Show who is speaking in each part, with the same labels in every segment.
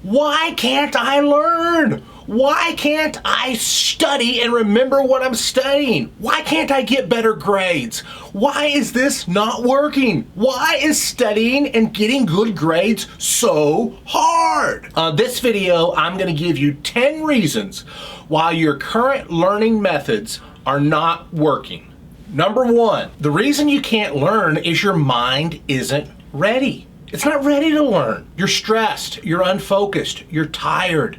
Speaker 1: Why can't I learn? Why can't I study and remember what I'm studying? Why can't I get better grades? Why is this not working? Why is studying and getting good grades so hard? On this video, I'm going to give you 10 reasons why your current learning methods are not working. Number one, the reason you can't learn is your mind isn't ready. It's not ready to learn. You're stressed, you're unfocused, you're tired.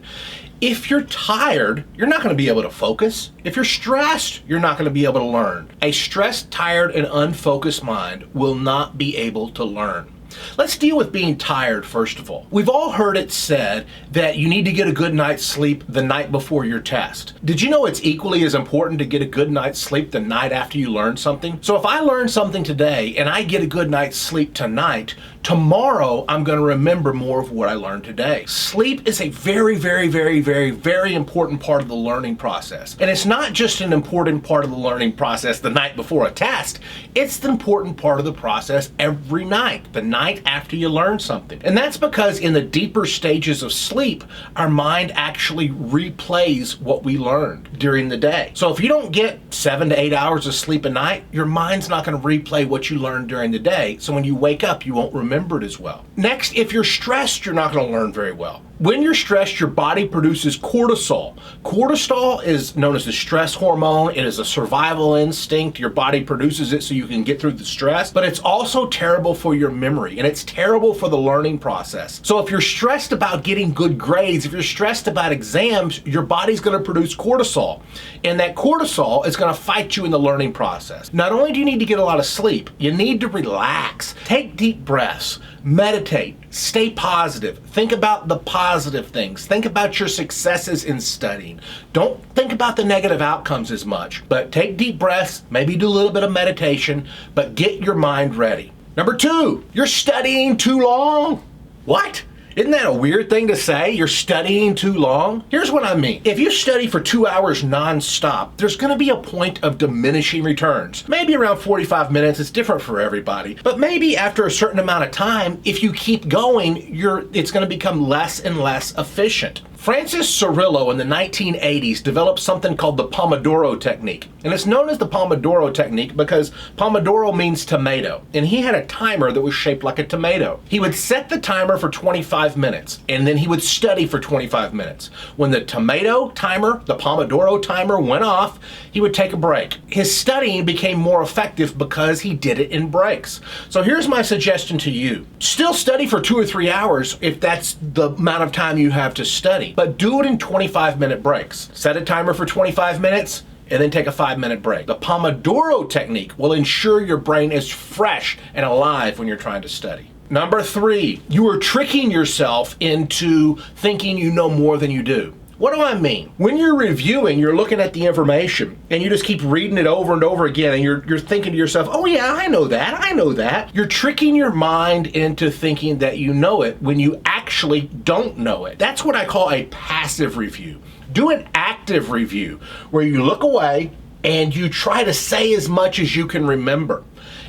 Speaker 1: If you're tired, you're not going to be able to focus. If you're stressed, you're not going to be able to learn. A stressed, tired, and unfocused mind will not be able to learn. Let's deal with being tired first of all. We've all heard it said that you need to get a good night's sleep the night before your test. Did you know it's equally as important to get a good night's sleep the night after you learn something? So if I learn something today and I get a good night's sleep tonight, tomorrow I'm going to remember more of what I learned today. Sleep is a very, very, very, very, very important part of the learning process. And it's not just an important part of the learning process the night before a test, it's the important part of the process every night, the night after you learn something. And that's because in the deeper stages of sleep, our mind actually replays what we learned during the day. So if you don't get 7 to 8 hours of sleep a night, your mind's not going to replay what you learned during the day. So when you wake up, you won't remember it as well. Next, if you're stressed, you're not going to learn very well. When you're stressed, your body produces cortisol. Cortisol is known as the stress hormone. It is a survival instinct. Your body produces it so you can get through the stress, but it's also terrible for your memory and it's terrible for the learning process. So if you're stressed about getting good grades, if you're stressed about exams, your body's going to produce cortisol, and that cortisol is going to fight you in the learning process. Not only do you need to get a lot of sleep, you need to relax. Take deep breaths, meditate, stay positive, think about the positive things, think about your successes in studying. Don't think about the negative outcomes as much, but take deep breaths, maybe do a little bit of meditation, but get your mind ready. Number two, you're studying too long. What? Isn't that a weird thing to say? You're studying too long? Here's what I mean. If you study for 2 hours non-stop, there's going to be a point of diminishing returns. Maybe around 45 minutes. It's different for everybody. But maybe after a certain amount of time, if you keep going, it's going to become less and less efficient. Francis Cirillo in the 1980s developed something called the Pomodoro technique. And it's known as the Pomodoro technique because Pomodoro means tomato. And he had a timer that was shaped like a tomato. He would set the timer for 25 minutes and then he would study for 25 minutes. When the tomato timer, the Pomodoro timer went off, he would take a break. His studying became more effective because he did it in breaks. So here's my suggestion to you. Still study for 2 or 3 hours if that's the amount of time you have to study. But do it in 25-minute breaks. Set a timer for 25 minutes and then take a 5-minute break. The Pomodoro technique will ensure your brain is fresh and alive when you're trying to study. Number three, you are tricking yourself into thinking you know more than you do. What do I mean? When you're reviewing, you're looking at the information and you just keep reading it over and over again and you're thinking to yourself, oh yeah, I know that. You're tricking your mind into thinking that you know it when you actually don't know it. That's what I call a passive review. Do an active review where you look away and you try to say as much as you can remember.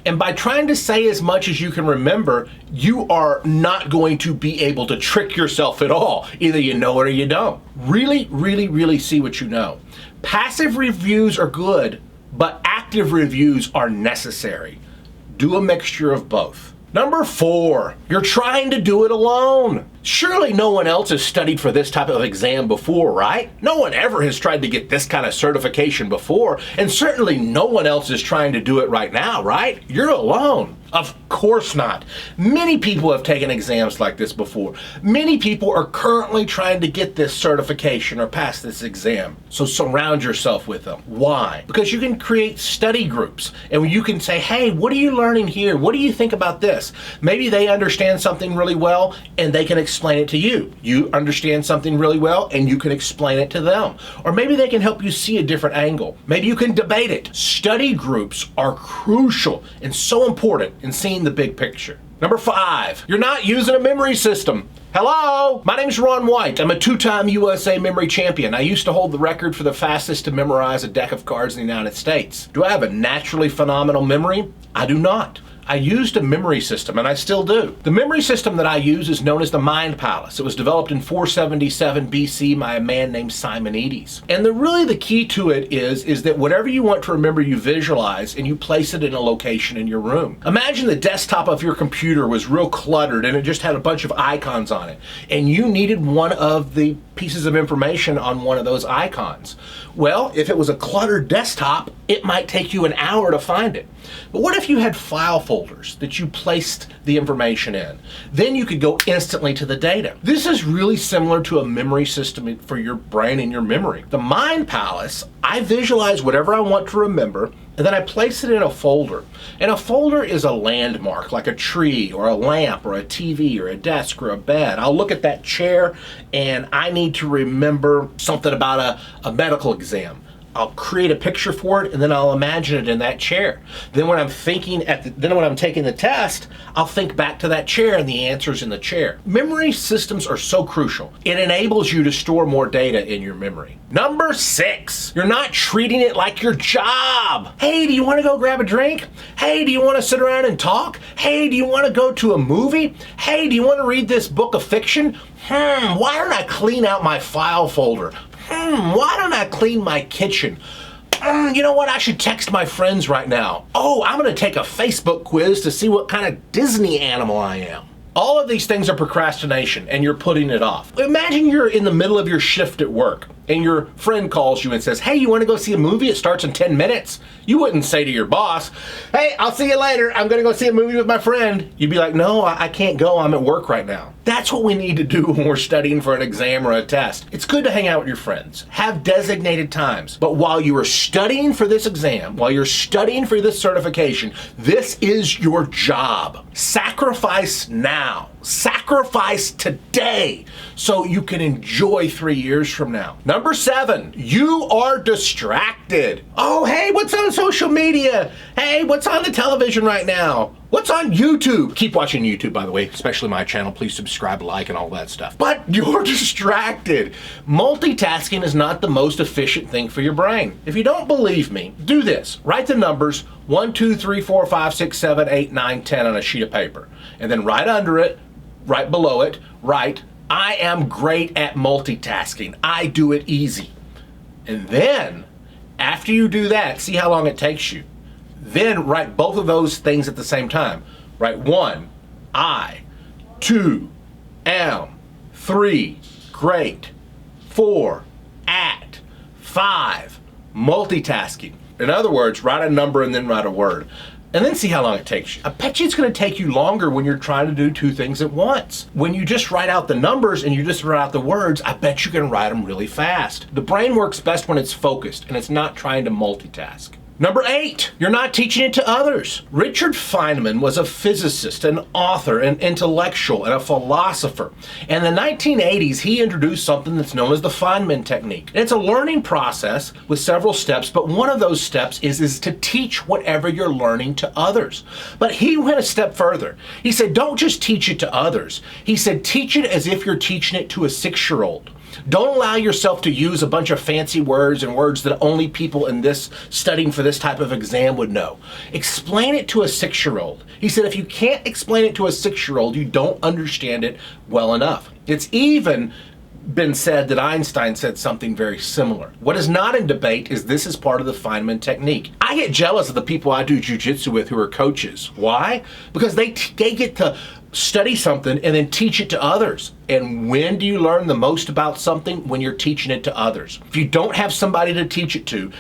Speaker 1: And by trying to say as much as you can remember, you are not going to be able to trick yourself at all. Either you know it or you don't. Really, really, really see what you know. Passive reviews are good, but active reviews are necessary. Do a mixture of both. Number four, you're trying to do it alone. Surely no one else has studied for this type of exam before, right? No one ever has tried to get this kind of certification before, and certainly no one else is trying to do it right now, right? You're alone. Of course not. Many people have taken exams like this before. Many people are currently trying to get this certification or pass this exam. So surround yourself with them. Why? Because you can create study groups and you can say, hey, what are you learning here? What do you think about this? Maybe they understand something really well and they can explain it to you. You understand something really well and you can explain it to them. Or maybe they can help you see a different angle. Maybe you can debate it. Study groups are crucial and so important in seeing the big picture. Number five, you're not using a memory system. Hello, my name's Ron White. I'm a two-time USA memory champion. I used to hold the record for the fastest to memorize a deck of cards in the United States. Do I have a naturally phenomenal memory? I do not. I used a memory system, and I still do. The memory system that I use is known as the Mind Palace. It was developed in 477 BC by a man named Simonides. And really the key to it is that whatever you want to remember, you visualize and you place it in a location in your room. Imagine the desktop of your computer was real cluttered and it just had a bunch of icons on it, and you needed one of the pieces of information on one of those icons. Well, if it was a cluttered desktop, it might take you an hour to find it. But what if you had file folders that you placed the information in? Then you could go instantly to the data. This is really similar to a memory system for your brain and your memory. The Mind Palace, I visualize whatever I want to remember, and then I place it in a folder. And a folder is a landmark, like a tree or a lamp or a TV or a desk or a bed. I'll look at that chair and I need to remember something about a medical exam. I'll create a picture for it and then I'll imagine it in that chair. Then when I'm taking the test, I'll think back to that chair and the answer's in the chair. Memory systems are so crucial. It enables you to store more data in your memory. Number 6, you're not treating it like your job. Hey, do you want to go grab a drink? Hey, do you want to sit around and talk? Hey, do you want to go to a movie? Hey, do you want to read this book of fiction? Why don't I clean out my file folder? Why don't I clean my kitchen? You know what? I should text my friends right now. Oh, I'm going to take a Facebook quiz to see what kind of Disney animal I am. All of these things are procrastination, and you're putting it off. Imagine you're in the middle of your shift at work, and your friend calls you and says, hey, you want to go see a movie? It starts in 10 minutes. You wouldn't say to your boss, hey, I'll see you later. I'm going to go see a movie with my friend. You'd be like, no, I can't go. I'm at work right now. That's what we need to do when we're studying for an exam or a test. It's good to hang out with your friends. Have designated times. But while you are studying for this exam, while you're studying for this certification, this is your job. Sacrifice now. Sacrifice today so you can enjoy 3 years from now. Number 7, you are distracted. Oh, hey, what's on social media? Hey, what's on the television right now? What's on YouTube? Keep watching YouTube, by the way, especially my channel. Please subscribe, like, and all that stuff. But you're distracted. Multitasking is not the most efficient thing for your brain. If you don't believe me, do this. Write the numbers 1, 2, 3, 4, 5, 6, 7, 8, 9, 10 on a sheet of paper. And then right under it, right below it, write, I am great at multitasking. I do it easy. And then, after you do that, see how long it takes you. Then write both of those things at the same time. Write 1, I, 2, am, 3, great, 4, at, 5, multitasking. In other words, write a number and then write a word. And then see how long it takes you. I bet you it's going to take you longer when you're trying to do 2 things at once. When you just write out the numbers and you just write out the words, I bet you can write them really fast. The brain works best when it's focused and it's not trying to multitask. Number 8, you're not teaching it to others. Richard Feynman was a physicist, an author, an intellectual, and a philosopher. In the 1980s, he introduced something that's known as the Feynman technique. And it's a learning process with several steps, but one of those steps is to teach whatever you're learning to others. But he went a step further. He said, don't just teach it to others. He said, teach it as if you're teaching it to a 6-year-old. Don't allow yourself to use a bunch of fancy words and words that only people in this studying for this type of exam would know. Explain it to a 6-year-old. He said if you can't explain it to a 6-year-old, you don't understand it well enough. It's even been said that Einstein said something very similar. What is not in debate is this is part of the Feynman technique. I get jealous of the people I do jiu-jitsu with who are coaches. Why? Because they get to study something and then teach it to others. And when do you learn the most about something? When you're teaching it to others. If you don't have somebody to teach it to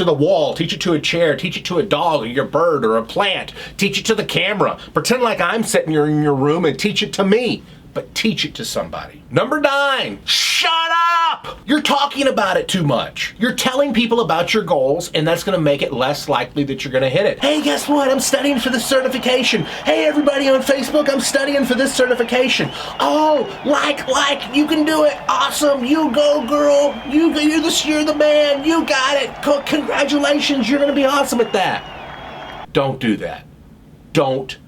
Speaker 1: the wall, teach it to a chair, teach it to a dog or your bird or a plant, teach it to the camera. Pretend like I'm sitting here in your room and teach it to me. But teach it to somebody. Number 9, shut up! You're talking about it too much. You're telling people about your goals, and that's gonna make it less likely that you're gonna hit it. Hey, guess what? I'm studying for this certification. Hey, everybody on Facebook, I'm studying for this certification. Oh, like, you can do it. Awesome, you go, girl. You're the man. You got it. Congratulations, you're gonna be awesome at that. Don't do that. Don't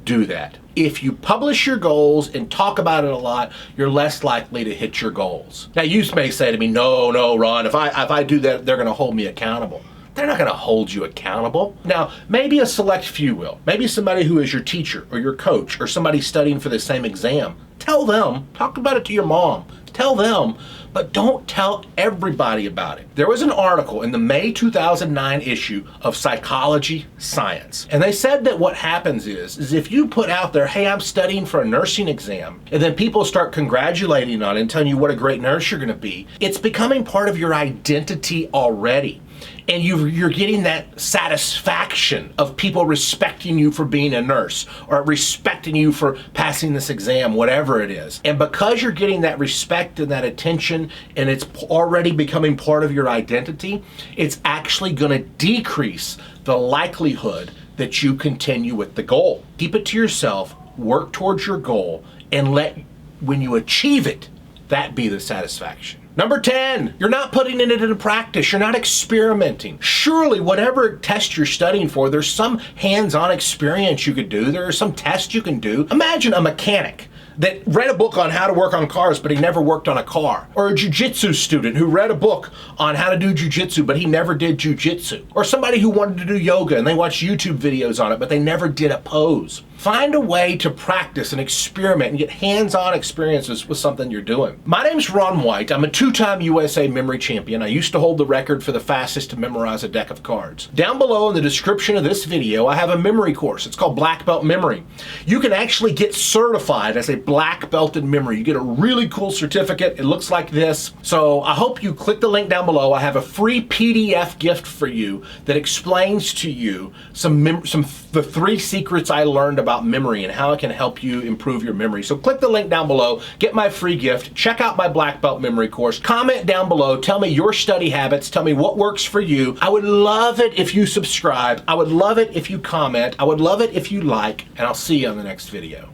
Speaker 1: do that. If you publish your goals and talk about it a lot, you're less likely to hit your goals. Now, you may say to me, no, Ron, if I do that, they're going to hold me accountable. They're not going to hold you accountable. Now, maybe a select few will. Maybe somebody who is your teacher or your coach or somebody studying for the same exam. Tell them, talk about it to your mom. Tell them, but don't tell everybody about it. There was an article in the May 2009 issue of Psychology Science, and they said that what happens is if you put out there, hey, I'm studying for a nursing exam, and then people start congratulating on it and telling you what a great nurse you're going to be, it's becoming part of your identity already. And you're getting that satisfaction of people respecting you for being a nurse or respecting you for passing this exam, whatever it is. And because you're getting that respect and that attention and it's already becoming part of your identity, it's actually going to decrease the likelihood that you continue with the goal. Keep it to yourself, work towards your goal, and let, when you achieve it, that be the satisfaction. Number 10, you're not putting it into practice. You're not experimenting. Surely, whatever test you're studying for, there's some hands-on experience you could do. There are some tests you can do. Imagine a mechanic that read a book on how to work on cars, but he never worked on a car. Or a jiu-jitsu student who read a book on how to do jiu-jitsu, but he never did jiu-jitsu. Or somebody who wanted to do yoga and they watched YouTube videos on it, but they never did a pose. Find a way to practice and experiment and get hands-on experiences with something you're doing. My name's Ron White. I'm a two-time USA memory champion. I used to hold the record for the fastest to memorize a deck of cards. Down below in the description of this video, I have a memory course. It's called Black Belt Memory. You can actually get certified as a black belt in memory. You get a really cool certificate. It looks like this. So I hope you click the link down below. I have a free PDF gift for you that explains to you the 3 secrets I learned about memory and how it can help you improve your memory. So click the link down below, get my free gift, check out my black belt memory course, comment down below, tell me your study habits, tell me what works for you. I would love it if you subscribe. I would love it if you comment. I would love it if you like, and I'll see you on the next video.